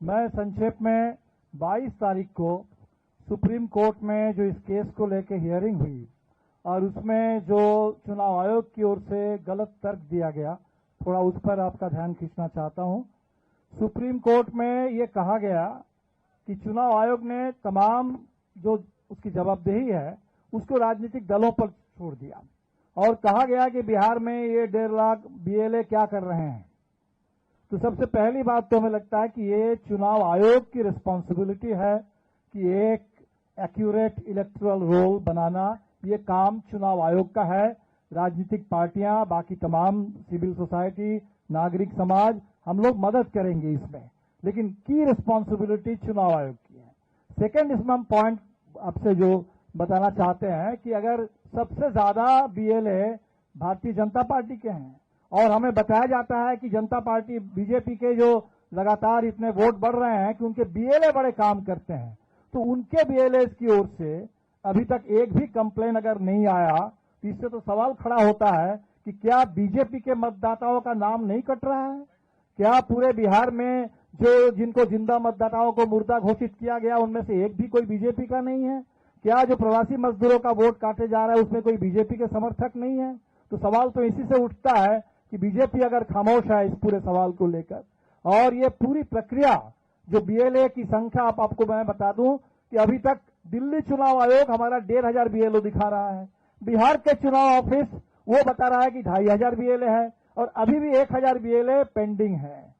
मैं संक्षेप में 22 तारीख को सुप्रीम कोर्ट में जो इस केस को लेकर हियरिंग हुई और उसमें जो चुनाव आयोग की ओर से गलत तर्क दिया गया, थोड़ा उस पर आपका ध्यान खींचना चाहता हूं। सुप्रीम कोर्ट में ये कहा गया कि चुनाव आयोग ने तमाम जो उसकी जवाबदेही है उसको राजनीतिक दलों पर छोड़ दिया और कहा गया कि बिहार में ये 1.5 लाख बीएलए क्या कर रहे हैं। तो सबसे पहली बात तो हमें लगता है कि ये चुनाव आयोग की रिस्पॉन्सिबिलिटी है कि एक एक्यूरेट इलेक्टोरल रोल बनाना, ये काम चुनाव आयोग का है। राजनीतिक पार्टियां, बाकी तमाम सिविल सोसाइटी, नागरिक समाज, हम लोग मदद करेंगे इसमें, लेकिन की रिस्पॉन्सिबिलिटी चुनाव आयोग की है। सेकेंड, इसमें हम पॉइंट आपसे जो बताना चाहते हैं कि अगर सबसे ज्यादा बीएलए भारतीय जनता पार्टी के हैं और हमें बताया जाता है कि जनता पार्टी बीजेपी के जो लगातार इतने वोट बढ़ रहे हैं कि उनके बीएलए बड़े काम करते हैं, तो उनके बीएलए की ओर से अभी तक एक भी कंप्लेन अगर नहीं आया तो इससे तो सवाल खड़ा होता है कि क्या बीजेपी के मतदाताओं का नाम नहीं कट रहा है? क्या पूरे बिहार में जो जिनको जिंदा मतदाताओं को मुर्दा घोषित किया गया उनमें से एक भी कोई बीजेपी का नहीं है? क्या जो प्रवासी मजदूरों का वोट काटे जा रहा है उसमें कोई बीजेपी के समर्थक नहीं है? तो सवाल तो इसी से उठता है कि बीजेपी अगर खामोश है इस पूरे सवाल को लेकर, और ये पूरी प्रक्रिया जो बीएलए की संख्या आपको मैं बता दूं कि अभी तक दिल्ली चुनाव आयोग हमारा 1,500 बीएलओ दिखा रहा है, बिहार के चुनाव ऑफिस वो बता रहा है कि 2,500 बीएलए है और अभी भी 1,000 बीएलए पेंडिंग है।